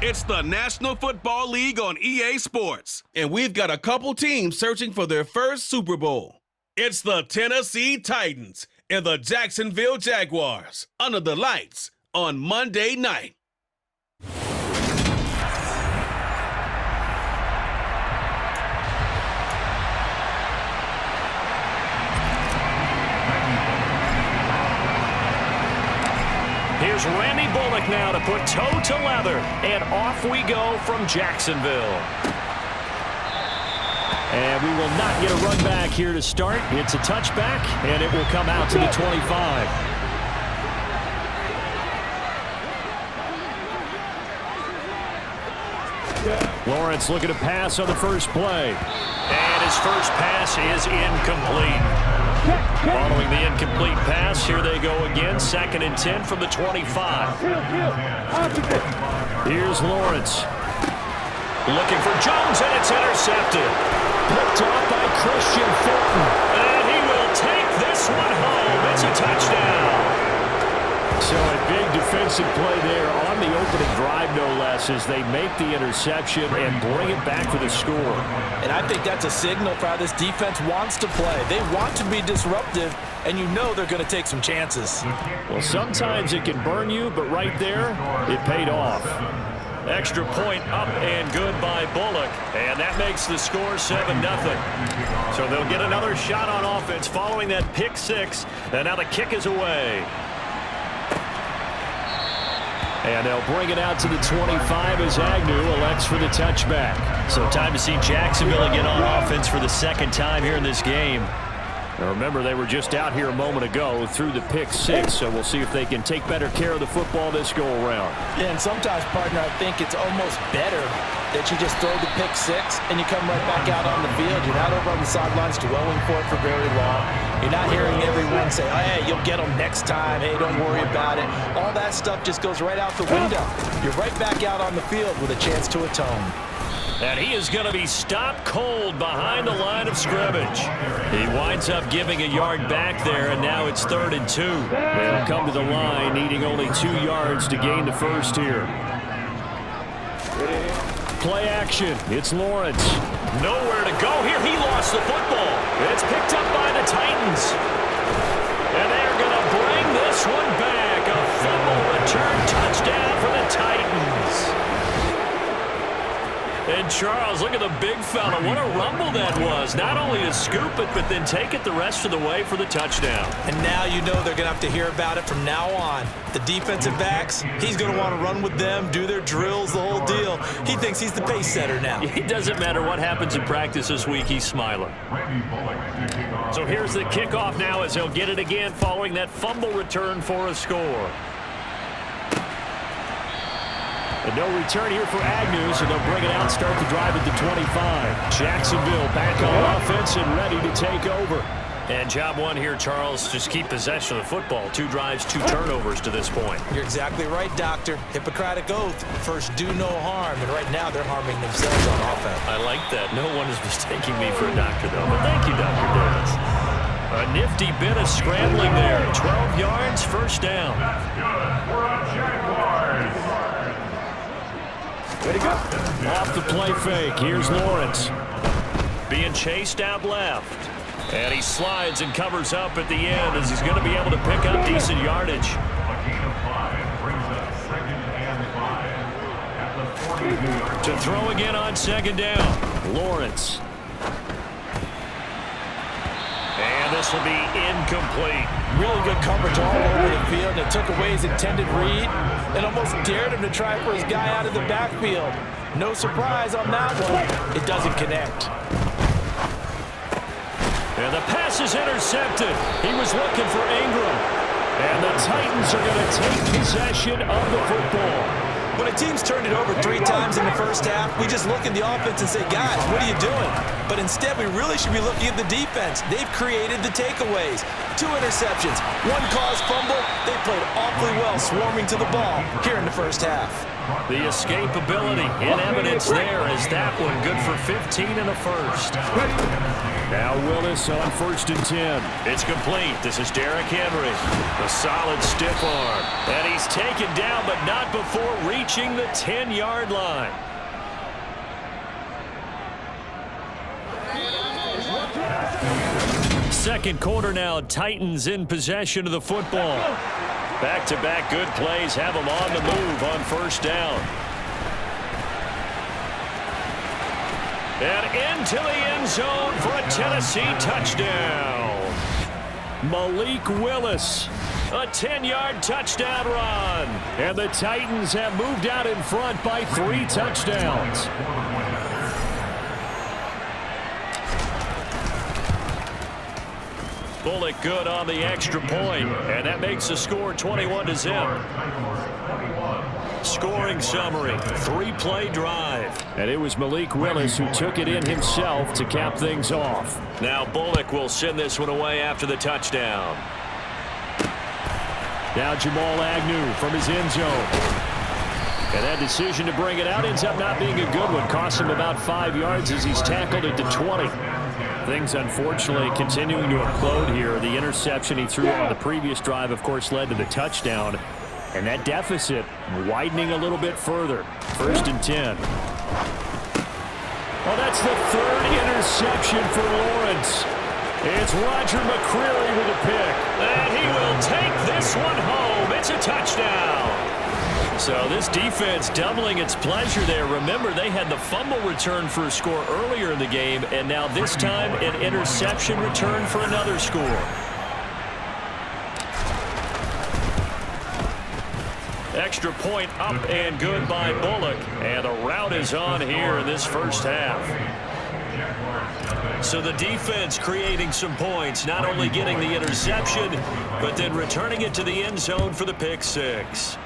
It's the National Football League on EA Sports, and we've got a couple teams searching for their first Super Bowl. It's the Tennessee Titans and the Jacksonville Jaguars under the lights on Monday night. Here's Randy Bullock now to put toe to leather, and off we go from Jacksonville. And we will not get a run back here to start. It's a touchback, and it will come out to the 25. Lawrence looking to pass on the first play. And his first pass is incomplete. Following the incomplete pass, here they go again. 2nd and 10 from the 25. Here's Lawrence. Looking for Jones, and it's intercepted. Picked off by Christian Fulton. And he will take this one home. It's a touchdown. So a big defensive play there on the opening drive, no less, as they make the interception and bring it back for the score. And I think that's a signal for how this defense wants to play. They want to be disruptive, and you know they're going to take some chances. Well, sometimes it can burn you, but right there, it paid off. Extra point up and good by Bullock, and that makes the score 7-0. So they'll get another shot on offense following that pick six, and now the kick is away. And they'll bring it out to the 25 as Agnew elects for the touchback. So time to see Jacksonville again on offense for the second time here in this game. Now remember, they were just out here a moment ago through the pick six, so we'll see if they can take better care of the football this go-around. Yeah, and sometimes, partner, I think it's almost better that you just throw the pick six and you come right back out on the field. You're not over on the sidelines dwelling for it for very long. You're not hearing everyone say, oh, hey, you'll get them next time. Hey, don't worry about it. All that stuff just goes right out the window. You're right back out on the field with a chance to atone. And he is going to be stopped cold behind the line of scrimmage. He winds up giving a yard back there, and now it's 3rd and 2. They'll come to the line, needing only 2 yards to gain the first here. Play action. It's Lawrence. Nowhere to go here. He lost the football. It's picked up by the Titans. And they're going to bring this one back. A fumble return touchdown for the Titans. And Charles, look at the big fella. What a rumble that was. Not only to scoop it, but then take it the rest of the way for the touchdown. And now you know they're going to have to hear about it from now on. The defensive backs, he's going to want to run with them, do their drills, the whole deal. He thinks he's the pace setter now. It doesn't matter what happens in practice this week, he's smiling. So here's the kickoff now as he'll get it again following that fumble return for a score. And no return here for Agnew, so they'll bring it out and start the drive at the 25. Jacksonville back on offense and ready to take over. And job one here, Charles, just keep possession of the football. 2 drives, 2 turnovers to this point. You're exactly right, Doctor. Hippocratic oath, first do no harm, and right now they're harming themselves on offense. I like that. No one is mistaking me for a doctor, though. But thank you, Dr. Davis. A nifty bit of scrambling there. 12 yards, first down. Way to go. Off the play fake. Here's Lawrence. Being chased out left. And he slides and covers up at the end as he's going to be able to pick up decent yardage. To throw again on 2nd down. Lawrence. And this will be incomplete. Really good coverage all over the field. It took away his intended read and almost dared him to try for his guy out of the backfield. No surprise on that one. It doesn't connect. And the pass is intercepted. He was looking for Ingram. And the Titans are going to take possession of the football. When a team's turned it over 3 times in the first half, we just look at the offense and say, guys, what are you doing? But instead, we really should be looking at the defense. They've created the takeaways. 2 interceptions, 1 caused fumble. They played awfully well swarming to the ball here in the first half. The escapability in evidence there as that one good for 15 in the first. Now Willis on 1st and 10. It's complete. This is Derrick Henry. A solid stiff arm. And he's taken down, but not before reaching the 10-yard line. Second quarter now, Titans in possession of the football. Back-to-back good plays have them on the move on 1st down. And into the end zone for a Tennessee touchdown. Malik Willis, a 10-yard touchdown run. And the Titans have moved out in front by 3 touchdowns. Bullock good on the extra point, and that makes the score 21-0. Scoring summary, 3-play drive. And it was Malik Willis who took it in himself to cap things off. Now Bullock will send this one away after the touchdown. Now Jamal Agnew from his end zone. And that decision to bring it out ends up not being a good one. Cost him about 5 yards as he's tackled at the 20. Things, unfortunately, continuing to implode here. The interception he threw on the previous drive, of course, led to the touchdown. And that deficit widening a little bit further. 1st and 10. Oh, that's the 3rd interception for Lawrence. It's Roger McCreary with a pick. And he will take this one home. It's a touchdown. So this defense doubling its pleasure there. Remember, they had the fumble return for a score earlier in the game, and now this time an interception return for another score. Extra point up and good by Bullock, and the route is on here in this first half. So the defense creating some points, not only getting the interception, but then returning it to the end zone for the pick 6.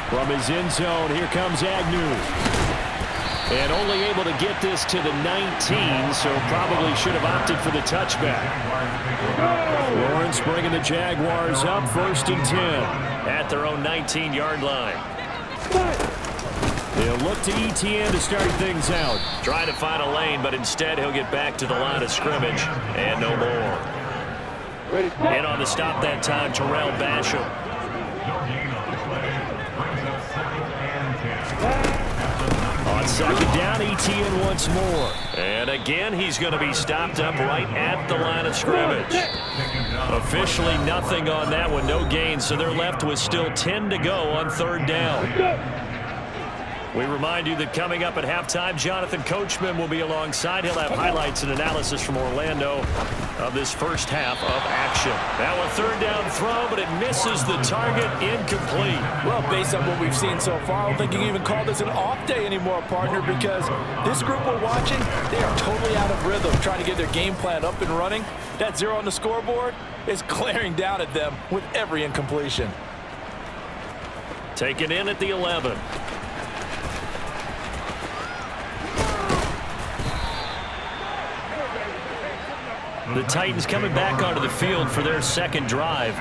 From his end zone, here comes Agnew. And only able to get this to the 19, so probably should have opted for the touchback. Lawrence bringing the Jaguars up 1st and 10 at their own 19-yard line. They'll look to ETN to start things out. Trying to find a lane, but instead he'll get back to the line of scrimmage and no more. And on the stop that time, Terrell Basham. On 2nd down, ETN once more. And again, he's going to be stopped up right at the line of scrimmage. Officially nothing on that one, no gain, so they're left with still 10 to go on 3rd down. We remind you that coming up at halftime, Jonathan Coachman will be alongside. He'll have highlights and analysis from Orlando of this first half of action. Now a 3rd down throw, but it misses the target, incomplete. Well, based on what we've seen so far, I don't think you can even call this an off day anymore, partner, because this group we're watching, they are totally out of rhythm, trying to get their game plan up and running. That 0 on the scoreboard is glaring down at them with every incompletion. Taken in at the 11. The Titans coming back onto the field for their 2nd drive.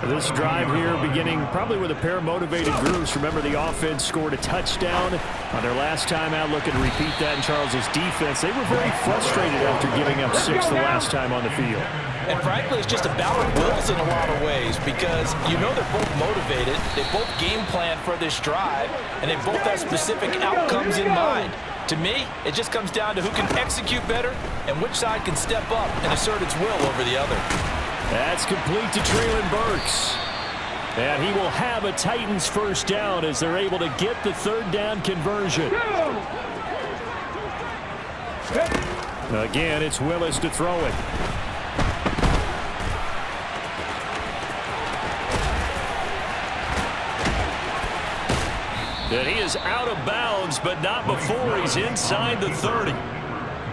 This drive here beginning probably with a pair of motivated groups. Remember, the offense scored a touchdown on their last time out. Looking to repeat that in Charles's defense. They were very frustrated after giving up 6 the last time on the field. And frankly, it's just a battle of wills in a lot of ways because you know they're both motivated. They both game plan for this drive, and they both have specific outcomes in mind. To me, it just comes down to who can execute better and which side can step up and assert its will over the other. That's complete to Treylon Burks. And he will have a Titans 1st down as they're able to get the 3rd down conversion. Again, it's Willis to throw it. And he is out of bounds, but not before he's inside the 30.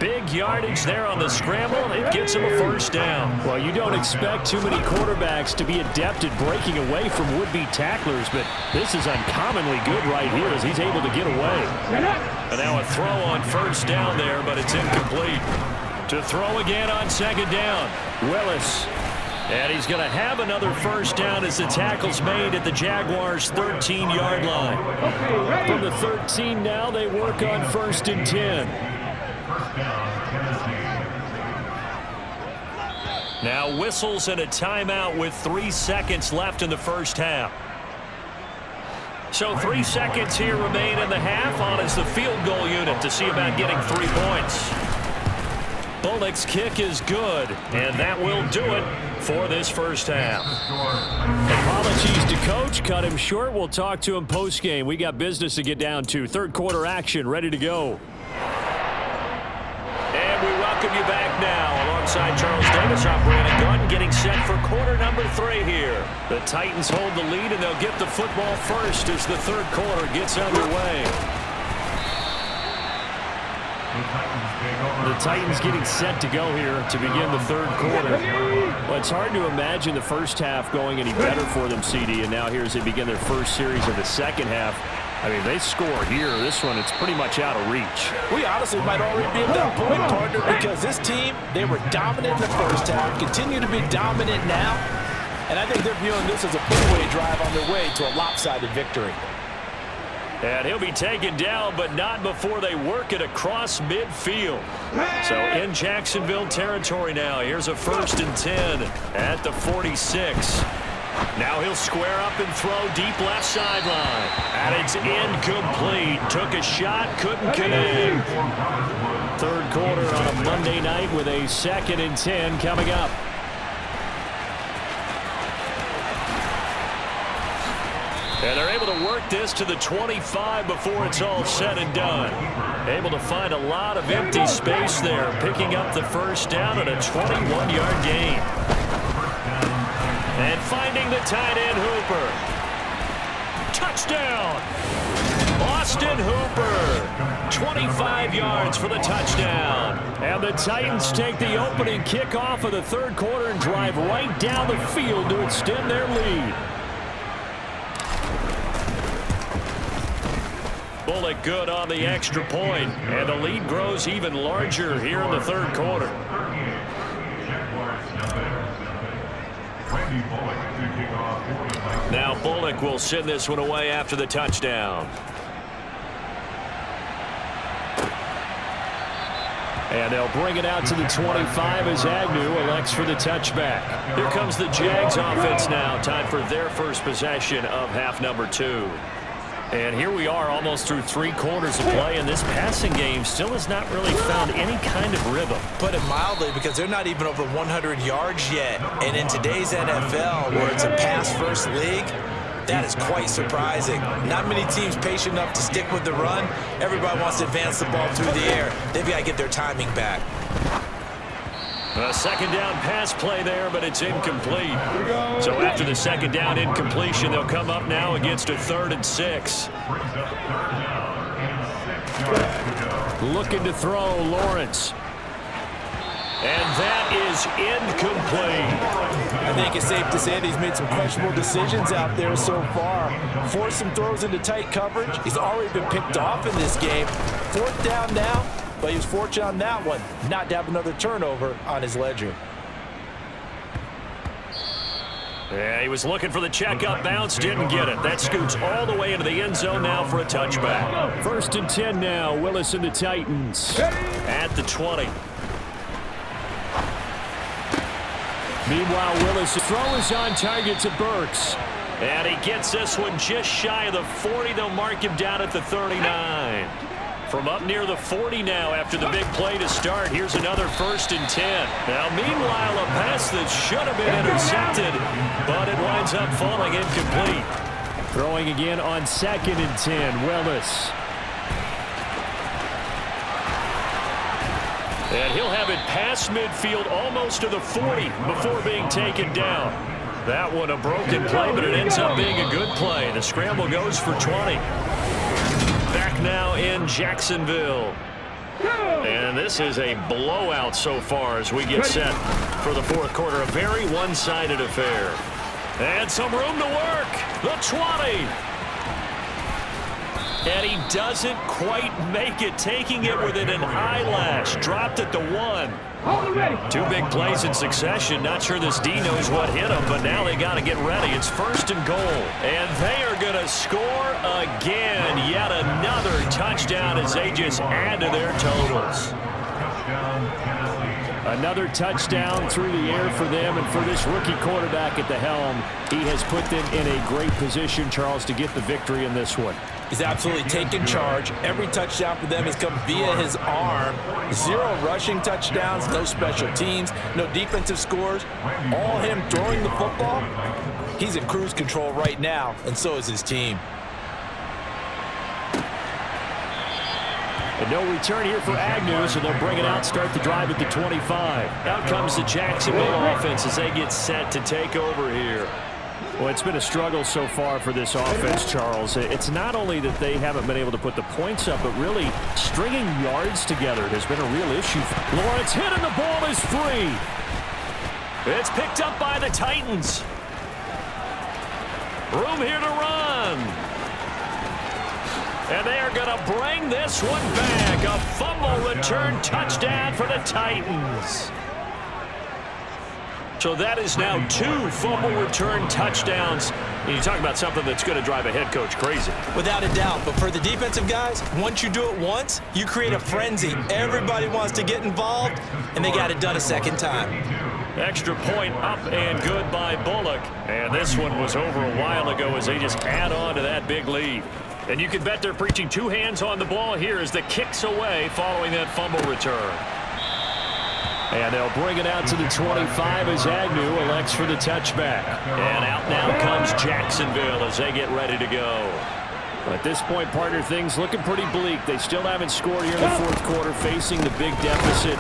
Big yardage there on the scramble. It gets him a first down. Well, you don't expect too many quarterbacks to be adept at breaking away from would-be tacklers, but this is uncommonly good right here as he's able to get away. And now a throw on first down there, but it's incomplete. To throw again on second down, Willis. And he's going to have another first down as the tackle's made at the Jaguars' 13-yard line. From the 13 now, they work on 1st and 10. Now whistles and a timeout with 3 seconds left in the first half. So 3 seconds here remain in the half on as the field goal unit to see about getting 3 points. Bullock's kick is good, and that will do it for this first half. Apologies to Coach. Cut him short. We'll talk to him post-game. We got business to get down to. Third quarter action ready to go. And we welcome you back now alongside Charles Davis, I'm Brandon Gunn, getting set for quarter number 3 here. The Titans hold the lead, and they'll get the football first as the third quarter gets underway. The Titans getting set to go here to begin the third quarter. Well, it's hard to imagine the first half going any better for them, CD, and now here as they begin their first series of the second half. I mean, they score here. This one, it's pretty much out of reach. We honestly might already be at that point, partner, because this team, they were dominant in the first half, continue to be dominant now, and I think they're viewing this as a put-away drive on their way to a lopsided victory. And he'll be taken down, but not before they work it across midfield. So in Jacksonville territory now. Here's a 1st and 10 at the 46. Now he'll square up and throw deep left sideline. And it's incomplete. Took a shot, couldn't connect. Third quarter on a Monday night with a 2nd and 10 coming up. And they're able to work this to the 25 before it's all said and done. Able to find a lot of empty space there, picking up the first down at a 21-yard gain. And finding the tight end Hooper. Touchdown! Austin Hooper. 25 yards for the touchdown. And the Titans take the opening kickoff of the third quarter and drive right down the field to extend their lead. Bullock good on the extra point, and the lead grows even larger here in the third quarter. Now Bullock will send this one away after the touchdown. And they'll bring it out to the 25 as Agnew elects for the touchback. Here comes the Jags offense now. Time for their first possession of half number 2. And here we are almost through 3 quarters of play, and this passing game still has not really found any kind of rhythm. Put it mildly, because they're not even over 100 yards yet. And in today's NFL, where it's a pass-first league, that is quite surprising. Not many teams patient enough to stick with the run. Everybody wants to advance the ball through the air. They've got to get their timing back. A second down pass play there, but it's incomplete. So after the second down incompletion, they'll come up now against a 3rd and 6. Looking to throw, Lawrence. And that is incomplete. I think it's safe to say that he's made some questionable decisions out there so far. Forced some throws into tight coverage. He's already been picked off in this game. 4th down now. But he was fortunate on that one, not to have another turnover on his ledger. Yeah, he was looking for the check-up bounce, didn't get it. That scoots all the way into the end zone now for a touchback. 1st and 10 now, Willis and the Titans. At the 20. Meanwhile, Willis' throw is on target to Burks. And he gets this one just shy of the 40. They'll mark him down at the 39. From up near the 40 now after the big play to start. Here's another 1st and 10. Now, meanwhile, a pass that should have been intercepted, but it winds up falling incomplete. Throwing again on 2nd and 10, Willis. And he'll have it past midfield almost to the 40 before being taken down. That one a broken play, but it ends up being a good play. The scramble goes for 20. Back now in Jacksonville. And this is a blowout so far as we get set for the fourth quarter. A very one-sided affair. And some room to work. The 20. And he doesn't quite make it, taking it within an eyelash. Dropped at the 1. Two big plays in succession. Not sure this D knows what hit him, but now they got to get ready. It's 1st and goal. And they are going to score again. Yet another touchdown as they just add to their totals. Another touchdown through the air for them, and for this rookie quarterback at the helm, he has put them in a great position, Charles, to get the victory in this one. He's absolutely taken charge. Every touchdown for them has come via his arm. 0 rushing touchdowns, no special teams, no defensive scores. All him throwing the football. He's in cruise control right now, and so is his team. And no return here for Agnew, so they'll bring it out, start the drive at the 25. Out comes the Jacksonville offense as they get set to take over here. Well, it's been a struggle so far for this offense, Charles. It's not only that they haven't been able to put the points up, but really stringing yards together has been a real issue. Lawrence hit and the ball is free. It's picked up by the Titans. Room here to run. And they are going to bring this one back. A fumble return touchdown for the Titans. So that is now 2 fumble return touchdowns. And you talk about something that's going to drive a head coach crazy. Without a doubt. But for the defensive guys, once you do it once, you create a frenzy. Everybody wants to get involved, and they got it done a second time. Extra point up and good by Bullock. And this one was over a while ago as they just add on to that big lead. And you can bet they're preaching 2 hands on the ball here as the kick's away following that fumble return. And they'll bring it out to the 25 as Agnew elects for the touchback. And out now comes Jacksonville as they get ready to go. At this point, partner, things looking pretty bleak. They still haven't scored here in the fourth quarter, facing the big deficit.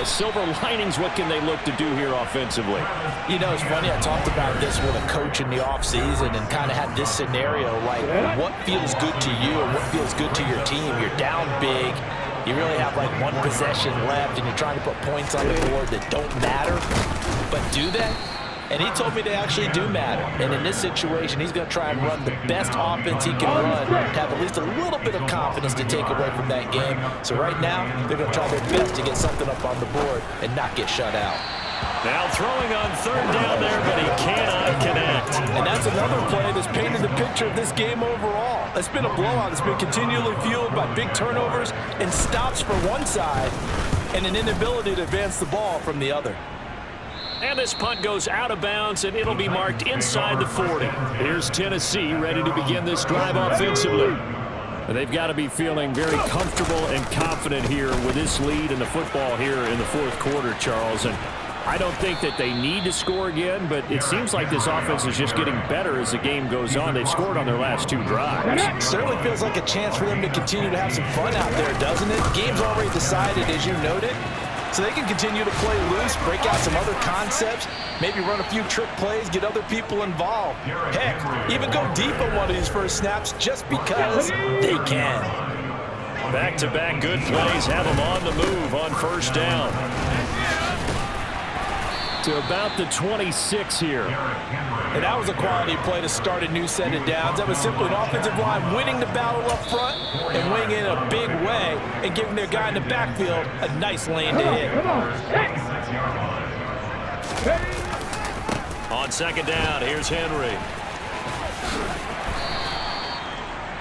Silver linings, what can they look to do here offensively? You know, it's funny, I talked about this with a coach in the offseason and kind of had this scenario, like what feels good to you and what feels good to your team. You're down big. You really have like 1 possession left, and you're trying to put points on the board that don't matter. But do they? And he told me they actually do matter. And in this situation, he's going to try and run the best offense he can run to have at least a little bit of confidence to take away from that game. So right now, they're going to try their best to get something up on the board and not get shut out. Now throwing on 3rd down there, but he cannot connect. And that's another play that's painted the picture of this game overall. It's been a blowout. It's been continually fueled by big turnovers and stops for one side and an inability to advance the ball from the other. And this punt goes out of bounds, and it'll be marked inside the 40. Here's Tennessee ready to begin this drive offensively. They've got to be feeling very comfortable and confident here with this lead in the football here in the fourth quarter, Charles. And I don't think that they need to score again, but it seems like this offense is just getting better as the game goes on. They've scored on their last 2 drives. Certainly feels like a chance for them to continue to have some fun out there, doesn't it? The game's already decided, as you noted. So they can continue to play loose, break out some other concepts, maybe run a few trick plays, get other people involved. Heck, even go deep on one of these first snaps just because they can. Back-to-back good plays have them on the move on 1st down. To about the 26 here. And that was a quality play to start a new set of downs. That was simply an offensive line winning the battle up front and winning in a big way and giving their guy in the backfield a nice lane to hit. On 2nd down, here's Henry.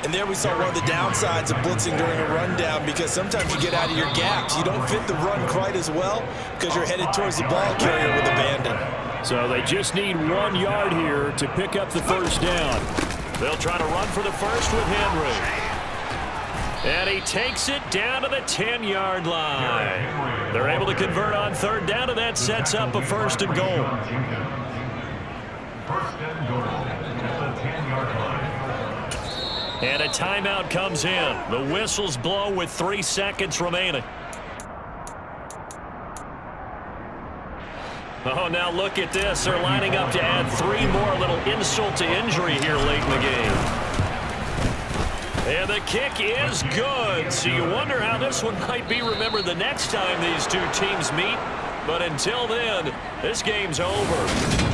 And there we saw one of the downsides of blitzing during a rundown, because sometimes you get out of your gaps. You don't fit the run quite as well because you're headed towards the ball carrier with abandon. So they just need 1 yard here to pick up the 1st down. They'll try to run for the first with Henry. And he takes it down to the 10-yard line. They're able to convert on 3rd down, and that sets up a 1st and goal. 1st and goal at the 10-yard line. And a timeout comes in. The whistles blow with 3 seconds remaining. Oh, now look at this. They're lining up to add 3 more, little insult to injury here late in the game. And the kick is good. So you wonder how this one might be remembered the next time these two teams meet. But until then, this game's over.